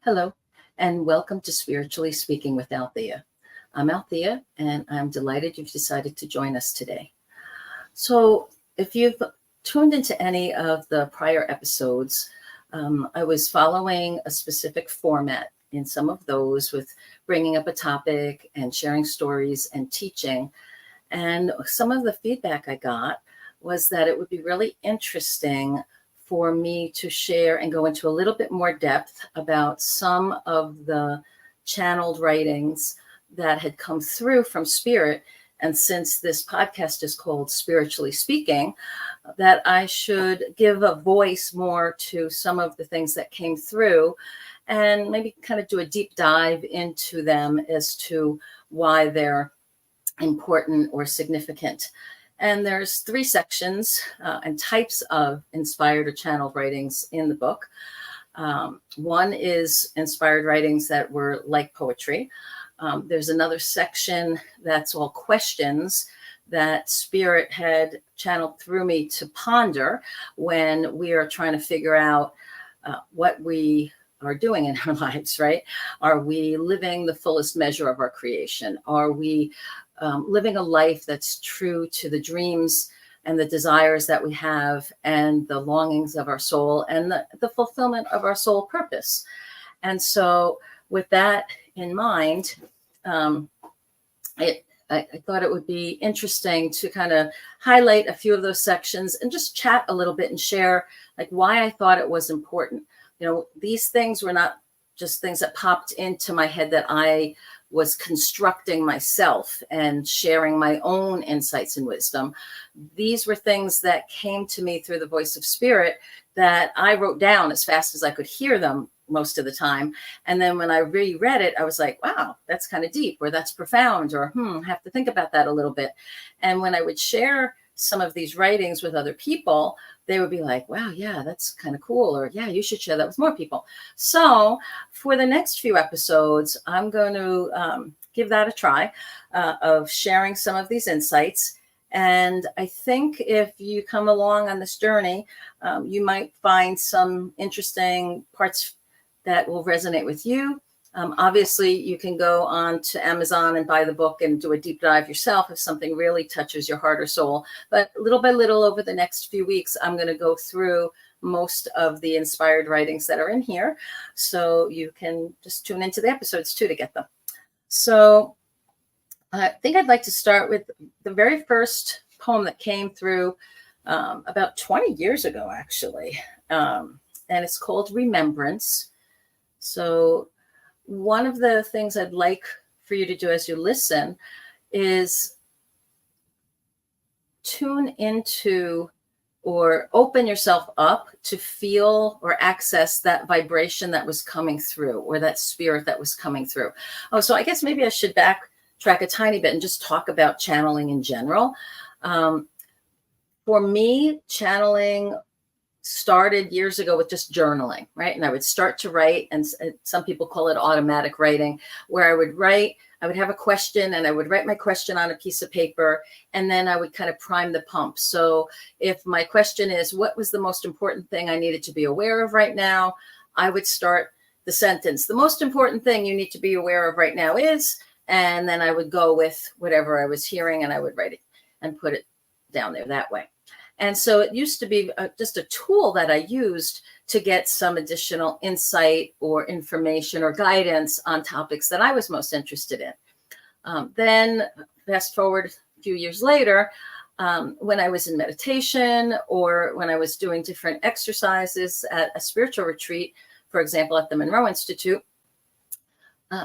Hello, and welcome to Spiritually Speaking with Althea. I'm Althea, and I'm delighted you've decided to join us today. So, if you've tuned into any of the prior episodes, I was following a specific format in some of those with bringing up a topic and sharing stories and teaching. And some of the feedback I got was that it would be really interesting for me to share and go into a little bit more depth about some of the channeled writings that had come through from Spirit. And since this podcast is called Spiritually Speaking, that I should give a voice more to some of the things that came through and maybe kind of do a deep dive into them as to why they're important or significant. And there's three sections and types of inspired or channeled writings in the book. One is inspired writings that were like poetry. There's another section that's all questions that Spirit had channeled through me to ponder when we are trying to figure out what we are doing in our lives, right? Are we living the fullest measure of our creation? Are we living a life that's true to the dreams and the desires that we have and the longings of our soul and the fulfillment of our soul purpose? And so with that in mind, I thought it would be interesting to kind of highlight a few of those sections and just chat a little bit and share like why I thought it was important. You know, these things were not just things that popped into my head that I was constructing myself and sharing my own insights and wisdom. These were things that came to me through the voice of Spirit that I wrote down as fast as I could hear them most of the time. And then when I reread it, I was like, wow, that's kind of deep, or that's profound, or I have to think about that a little bit. And when I would share some of these writings with other people, they would be like, wow, yeah, that's kind of cool. Or yeah, you should share that with more people. So for the next few episodes, I'm going to give that a try of sharing some of these insights. And I think if you come along on this journey, you might find some interesting parts that will resonate with you. Obviously, you can go on to Amazon and buy the book and do a deep dive yourself if something really touches your heart or soul. But little by little over the next few weeks, I'm going to go through most of the inspired writings that are in here. So you can just tune into the episodes too to get them. So I think I'd like to start with the very first poem that came through about 20 years ago, actually. And it's called Remembrance. So one of the things I'd like for you to do as you listen is tune into or open yourself up to feel or access that vibration that was coming through, or that spirit that was coming through. Oh, so I guess maybe I should backtrack a tiny bit and just talk about channeling in general. For me, channeling started years ago with just journaling, right? And I would start to write, and some people call it automatic writing, where I would have a question and I would write my question on a piece of paper, and then I would kind of prime the pump. So if my question is, what was the most important thing I needed to be aware of right now? I would start the sentence, the most important thing you need to be aware of right now is, and then I would go with whatever I was hearing and I would write it and put it down there that way. And so it used to be just a tool that I used to get some additional insight or information or guidance on topics that I was most interested in. Then fast forward a few years later, when I was in meditation or when I was doing different exercises at a spiritual retreat, for example, at the Monroe Institute,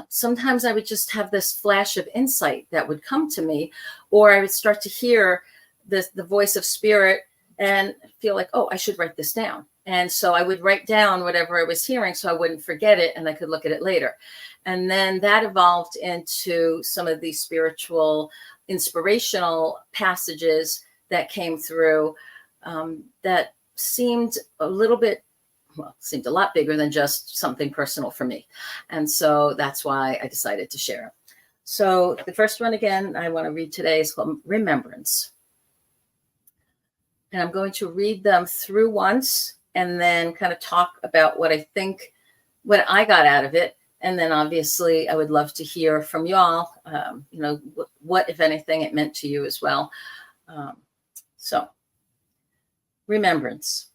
sometimes I would just have this flash of insight that would come to me, or I would start to hear the voice of Spirit and feel like, oh, I should write this down. And so I would write down whatever I was hearing so I wouldn't forget it and I could look at it later. And then that evolved into some of these spiritual, inspirational passages that came through that seemed a lot bigger than just something personal for me. And so that's why I decided to share it. So the first one, again, I want to read today is called Remembrance. And I'm going to read them through once and then kind of talk about what I think what I got out of it. And then obviously I would love to hear from y'all, what, if anything, it meant to you as well. So remembrance.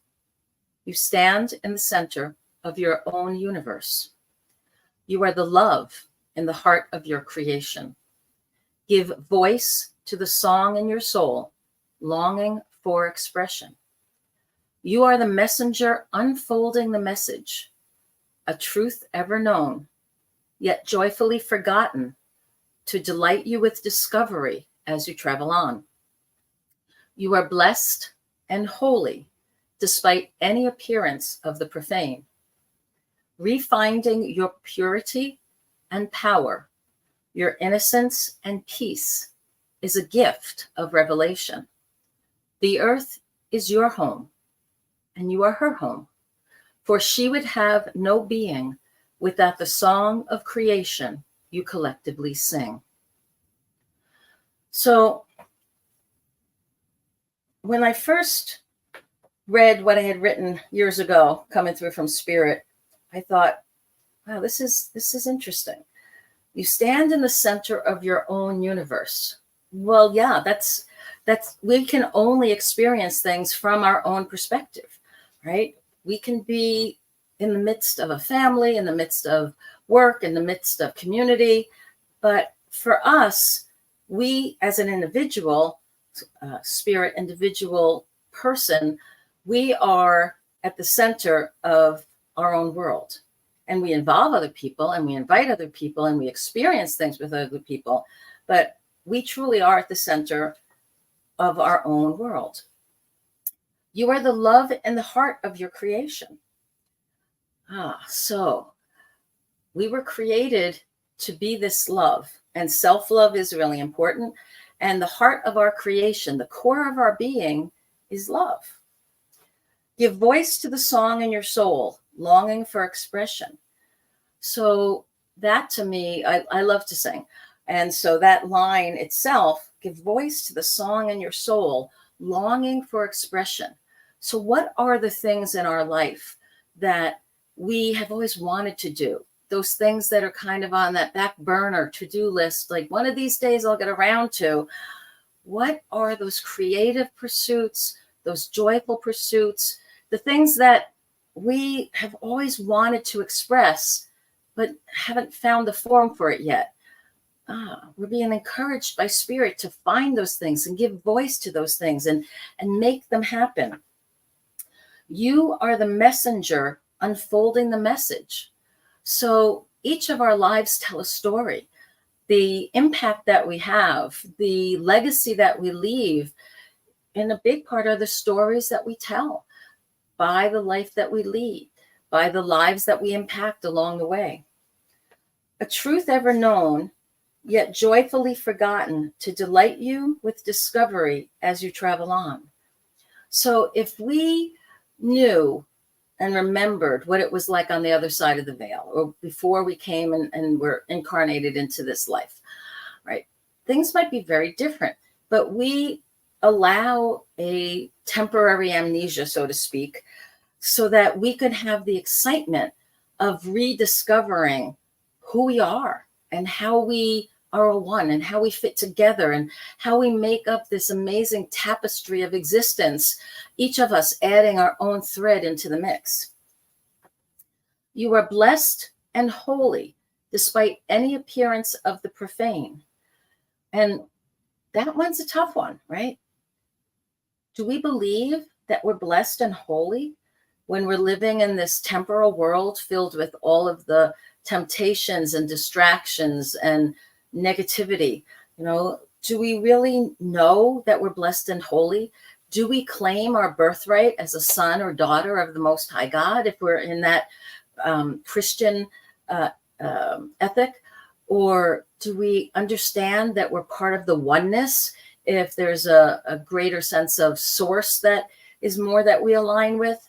You stand in the center of your own universe. You are the love in the heart of your creation. Give voice to the song in your soul, longing for expression. You are the messenger unfolding the message, a truth ever known, yet joyfully forgotten, to delight you with discovery as you travel on. You are blessed and holy, despite any appearance of the profane. Refinding your purity and power, your innocence and peace, is a gift of revelation. The earth is your home, and you are her home, for she would have no being without the song of creation you collectively sing. So when I first read what I had written years ago, coming through from Spirit, I thought, wow, this is interesting. You stand in the center of your own universe. Well, yeah, that's we can only experience things from our own perspective, right? We can be in the midst of a family, in the midst of work, in the midst of community. But for us, we as an individual, spirit individual person, we are at the center of our own world. And we involve other people, and we invite other people, and we experience things with other people. But we truly are at the center of our own world. You are the love in the heart of your creation. So we were created to be this love, and self-love is really important. And the heart of our creation, the core of our being, is love. Give voice to the song in your soul, longing for expression. So that, to me, I love to sing. And so that line itself, give voice to the song in your soul, longing for expression. So what are the things in our life that we have always wanted to do? Those things that are kind of on that back burner to-do list, like one of these days I'll get around to. What are those creative pursuits, those joyful pursuits, the things that we have always wanted to express, but haven't found the form for it yet? We're being encouraged by Spirit to find those things and give voice to those things and make them happen. You are the messenger unfolding the message. So each of our lives tell a story. The impact that we have, the legacy that we leave, in a big part are the stories that we tell by the life that we lead, by the lives that we impact along the way. A truth ever known, yet joyfully forgotten, to delight you with discovery as you travel on. So if we knew and remembered what it was like on the other side of the veil, or before we came and were incarnated into this life, right? Things might be very different, but we allow a temporary amnesia, so to speak, so that we could have the excitement of rediscovering who we are and how we are a one and how we fit together and how we make up this amazing tapestry of existence, each of us adding our own thread into the mix. You are blessed and holy despite any appearance of the profane. And that one's a tough one, right? Do we believe that we're blessed and holy when we're living in this temporal world filled with all of the temptations and distractions and negativity? Do we really know that we're blessed and holy? Do we claim our birthright as a son or daughter of the Most High God if we're in that Christian ethic? Or do we understand that we're part of the oneness if there's a greater sense of source that is more that we align with?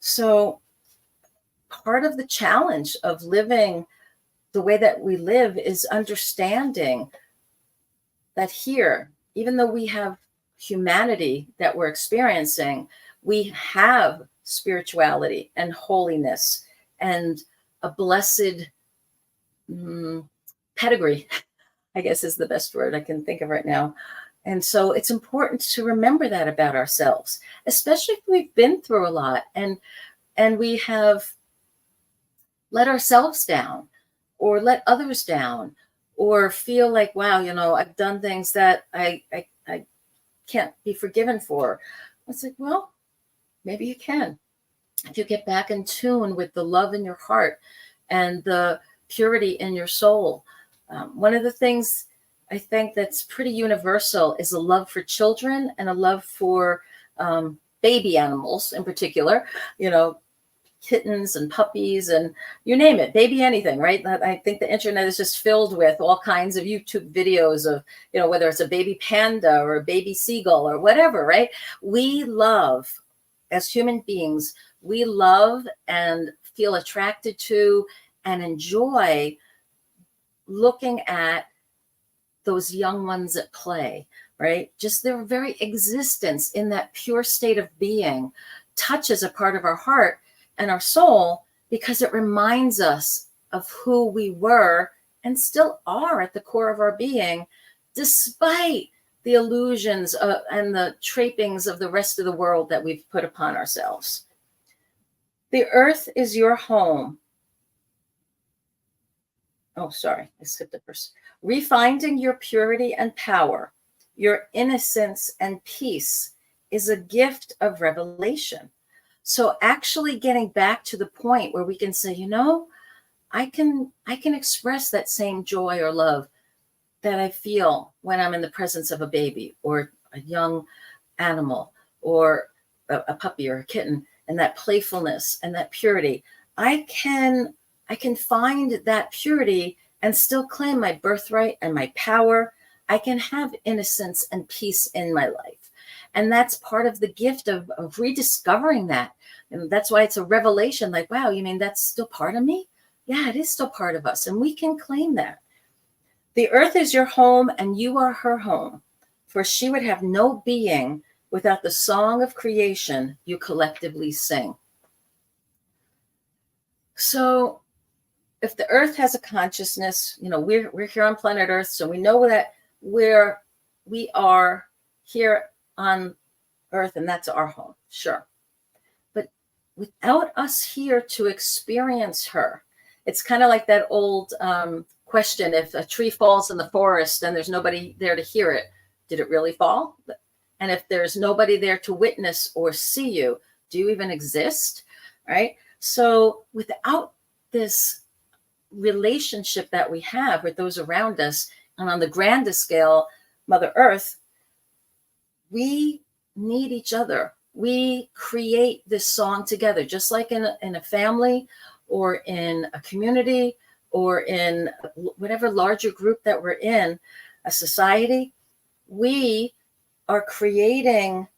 So part of the challenge of living the way that we live is understanding that here, even though we have humanity that we're experiencing, we have spirituality and holiness and a blessed pedigree, I guess is the best word I can think of right now. And so it's important to remember that about ourselves, especially if we've been through a lot and we have let ourselves down or let others down or feel like, wow, I've done things that I can't be forgiven for. It's like, well, maybe you can. If you get back in tune with the love in your heart and the purity in your soul. One of the things I think that's pretty universal is a love for children and a love for baby animals in particular, kittens and puppies and you name it, baby anything, right? I think the internet is just filled with all kinds of YouTube videos of, whether it's a baby panda or a baby seagull or whatever, right? We love, as human beings, we love and feel attracted to and enjoy looking at those young ones at play, right? Just their very existence in that pure state of being touches a part of our heart and our soul because it reminds us of who we were and still are at the core of our being, despite the illusions and the trappings of the rest of the world that we've put upon ourselves. The earth is your home. Oh, sorry, I skipped the verse. Refinding your purity and power, your innocence and peace is a gift of revelation. So actually getting back to the point where we can say, I can express that same joy or love that I feel when I'm in the presence of a baby or a young animal or a puppy or a kitten, and that playfulness and that purity. I can find that purity and still claim my birthright and my power. I can have innocence and peace in my life. And that's part of the gift of rediscovering that. And that's why it's a revelation, like, wow, you mean that's still part of me? Yeah, it is still part of us. And we can claim that. The earth is your home and you are her home, for she would have no being without the song of creation you collectively sing. So if the earth has a consciousness, we're here on planet Earth, so we know that we are here on Earth and that's our home, sure. But without us here to experience her, it's kind of like that old question, if a tree falls in the forest and there's nobody there to hear it, did it really fall? And if there's nobody there to witness or see you, do you even exist, right? So without this relationship that we have with those around us, and on the grandest scale, Mother Earth, we need each other. We create this song together, just like in a family or in a community or in whatever larger group that we're in, a society. We are creating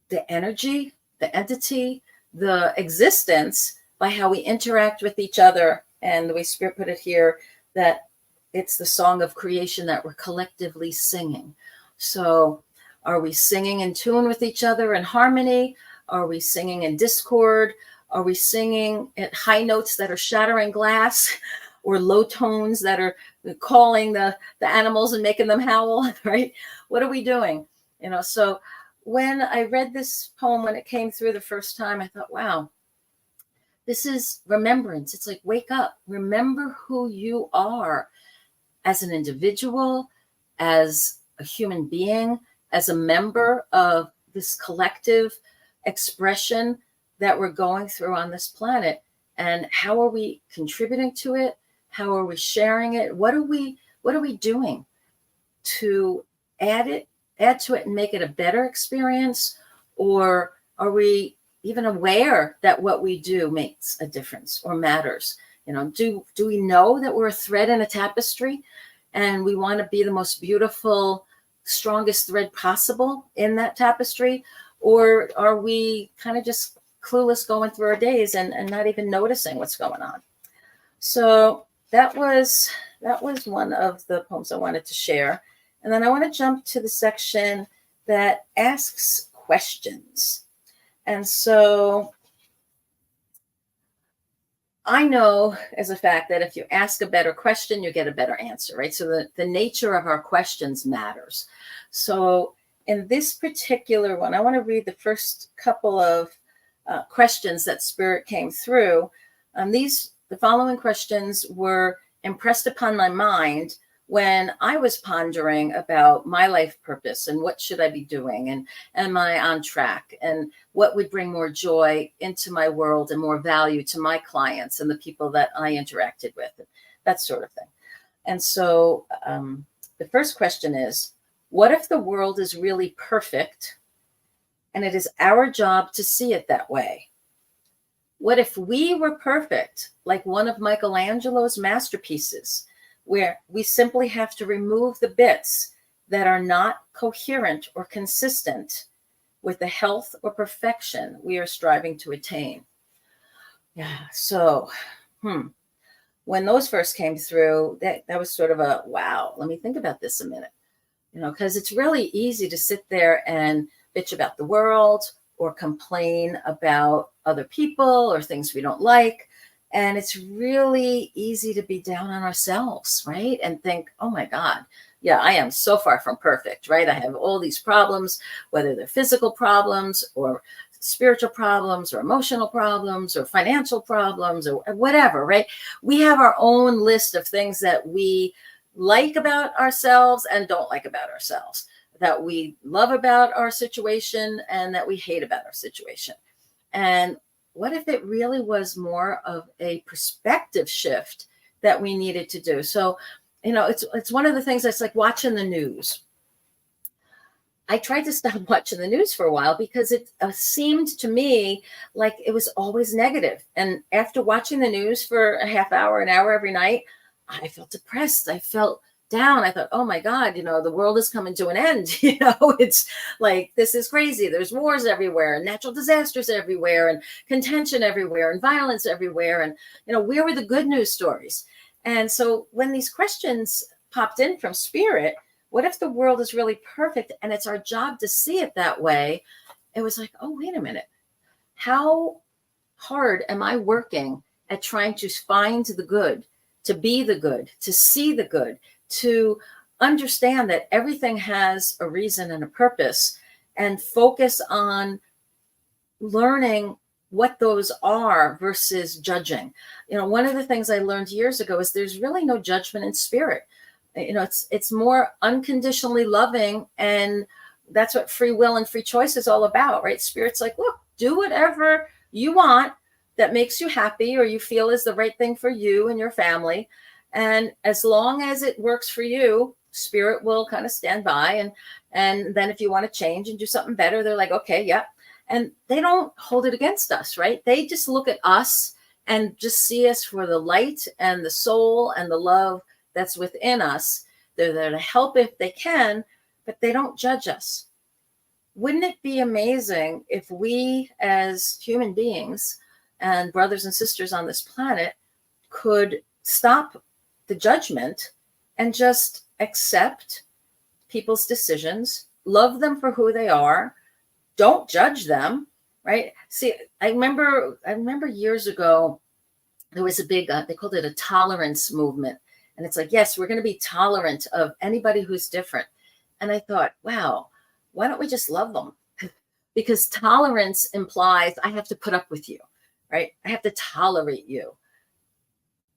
the energy, the entity, the existence by how we interact with each other. And the way Spirit put it here, that it's the song of creation that we're collectively singing. So are we singing in tune with each other in harmony? Are we singing in discord? Are we singing at high notes that are shattering glass or low tones that are calling the animals and making them howl, right? What are we doing? So when I read this poem, when it came through the first time, I thought, wow, this is remembrance. It's like, wake up, remember who you are as an individual, as a human being, as a member of this collective expression that we're going through on this planet. And how are we contributing to it? How are we sharing it? What are we doing to add to it and make it a better experience? Or are we even aware that what we do makes a difference or matters? Do we know that we're a thread in a tapestry and we want to be the most beautiful, strongest thread possible in that tapestry? Or are we kind of just clueless going through our days and not even noticing what's going on? So that was one of the poems I wanted to share. And then I want to jump to the section that asks questions. And so I know as a fact that if you ask a better question, you get a better answer, right? So the nature of our questions matters. So in this particular one, I want to read the first couple of questions that Spirit came through. The following questions were impressed upon my mind when I was pondering about my life purpose and what should I be doing, and am I on track, and what would bring more joy into my world and more value to my clients and the people that I interacted with, that sort of thing. And so the first question is, what if the world is really perfect and it is our job to see it that way? What if we were perfect, like one of Michelangelo's masterpieces, where we simply have to remove the bits that are not coherent or consistent with the health or perfection we are striving to attain? Yeah. So, when those first came through, that was sort of a wow. Let me think about this a minute. Because it's really easy to sit there and bitch about the world or complain about other people or things we don't like. And it's really easy to be down on ourselves, right? And think, oh my God, yeah, I am so far from perfect, right? I have all these problems, whether they're physical problems or spiritual problems or emotional problems or financial problems or whatever, right? We have our own list of things that we like about ourselves and don't like about ourselves, that we love about our situation and that we hate about our situation. And what if it really was more of a perspective shift that we needed to do? So, it's one of the things that's like watching the news. I tried to stop watching the news for a while because it seemed to me like it was always negative. And after watching the news for a half hour, an hour every night, I felt depressed. I felt down. I thought, oh my God, the world is coming to an end. It's like, this is crazy. There's wars everywhere and natural disasters everywhere and contention everywhere and violence everywhere. And, where were the good news stories? And so when these questions popped in from Spirit, what if the world is really perfect and it's our job to see it that way? It was like, oh, wait a minute. How hard am I working at trying to find the good, to be the good, to see the good, to understand that everything has a reason and a purpose, and focus on learning what those are versus judging. One of the things I learned years ago is there's really no judgment in Spirit. It's more unconditionally loving, and that's what free will and free choice is all about, right? Spirit's like, look, do whatever you want that makes you happy or you feel is the right thing for you and your family. And as long as it works for you, Spirit will kind of stand by. And then if you want to change and do something better, they're like, okay, yeah. And they don't hold it against us, right? They just look at us and just see us for the light and the soul and the love that's within us. They're there to help if they can, but they don't judge us. Wouldn't it be amazing if we as human beings and brothers and sisters on this planet could stop the judgment and just accept people's decisions, love them for who they are, don't judge them, right? See, I remember years ago, there was a big, they called it a tolerance movement. And it's like, yes, we're going to be tolerant of anybody who's different. And I thought, wow, why don't we just love them? Because tolerance implies I have to put up with you, right? I have to tolerate you.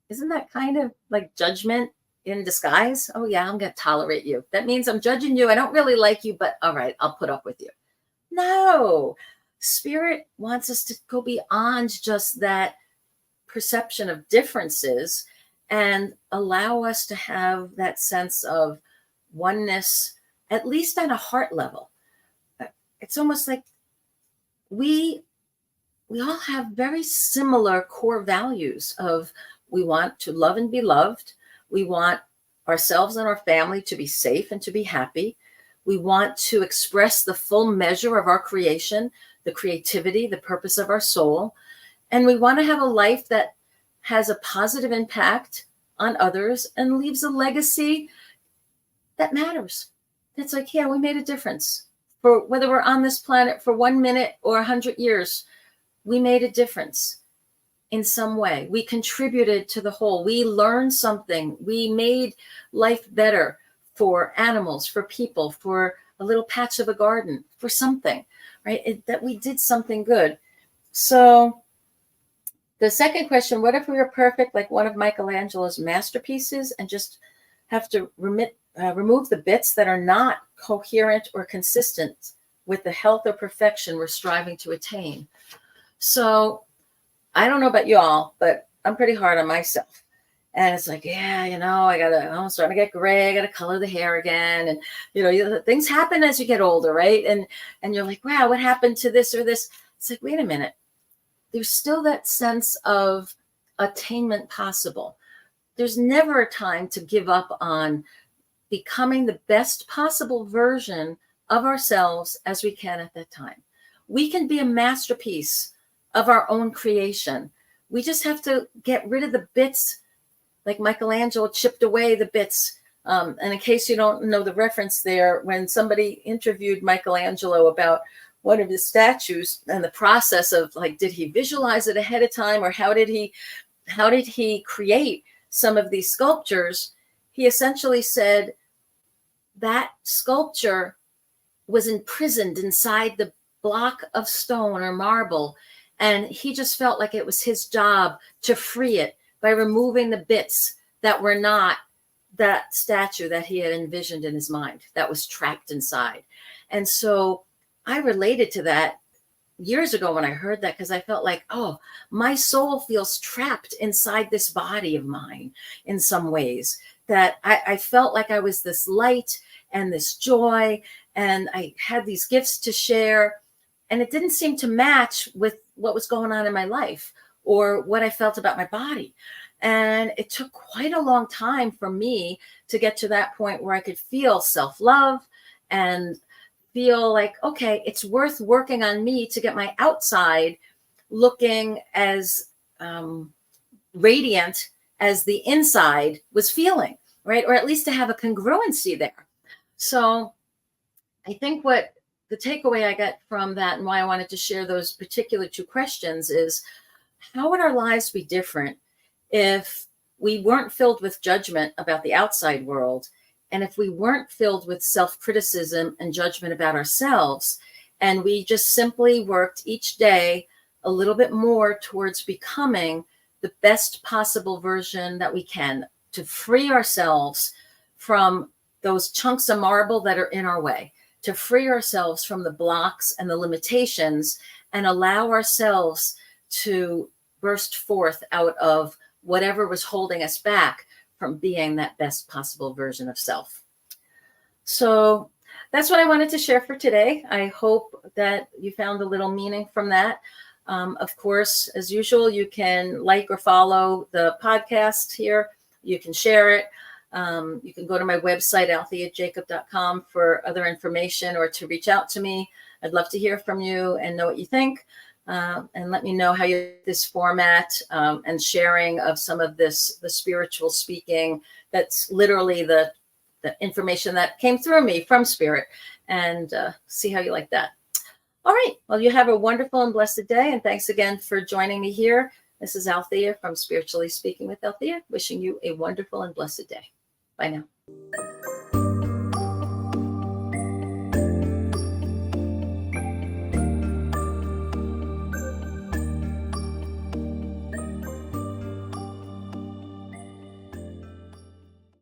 Isn't that kind of like judgment in disguise? Oh yeah, I'm going to tolerate you. That means I'm judging you. I don't really like you, but all right, I'll put up with you. No, Spirit wants us to go beyond just that perception of differences and allow us to have that sense of oneness, at least on a heart level. It's almost like we all have very similar core values of we want to love and be loved. We want ourselves and our family to be safe and to be happy. We want to express the full measure of our creation, the creativity, the purpose of our soul. And we want to have a life that has a positive impact on others and leaves a legacy that matters. It's like, yeah, we made a difference. For whether we're on this planet for 1 minute or 100 years, we made a difference. in some way. We contributed to the whole. We learned something. We made life better for animals, for people, for a little patch of a garden, for something, right? That we did something good. So the second question, what if we were perfect like one of Michelangelo's masterpieces and just have to remove the bits that are not coherent or consistent with the health or perfection we're striving to attain? So I don't know about y'all, but I'm pretty hard on myself. And it's like, yeah, I'm starting to get gray. I got to color the hair again. And, things happen as you get older, right? And you're like, wow, what happened to this or this? It's like, wait a minute. There's still that sense of attainment possible. There's never a time to give up on becoming the best possible version of ourselves as we can at that time. We can be a masterpiece of our own creation. We just have to get rid of the bits, like Michelangelo chipped away the bits. And in case you don't know the reference there, when somebody interviewed Michelangelo about one of his statues and the process of like, did he visualize it ahead of time, or how did he create some of these sculptures? He essentially said that sculpture was imprisoned inside the block of stone or marble. And he just felt like it was his job to free it by removing the bits that were not that statue that he had envisioned in his mind, that was trapped inside. And so I related to that years ago when I heard that, because I felt like, oh, my soul feels trapped inside this body of mine in some ways, that I felt like I was this light and this joy, and I had these gifts to share. And it didn't seem to match with what was going on in my life or what I felt about my body. And it took quite a long time for me to get to that point where I could feel self-love and feel like, okay, it's worth working on me to get my outside looking as radiant as the inside was feeling, right? Or at least to have a congruency there. So I think what the takeaway I got from that, and why I wanted to share those particular two questions, is how would our lives be different if we weren't filled with judgment about the outside world, and if we weren't filled with self-criticism and judgment about ourselves, and we just simply worked each day a little bit more towards becoming the best possible version that we can, to free ourselves from those chunks of marble that are in our way, to free ourselves from the blocks and the limitations, and allow ourselves to burst forth out of whatever was holding us back from being that best possible version of self. So that's what I wanted to share for today. I hope that you found a little meaning from that. Of course, as usual, you can like or follow the podcast here. You can share it. You can go to my website, altheajacob.com, for other information or to reach out to me. I'd love to hear from you and know what you think. And let me know how you this format and sharing of some of the spiritual speaking. That's literally the information that came through me from Spirit, and see how you like that. All right. Well, you have a wonderful and blessed day. And thanks again for joining me here. This is Althea from Spiritually Speaking with Althea, wishing you a wonderful and blessed day. Bye now.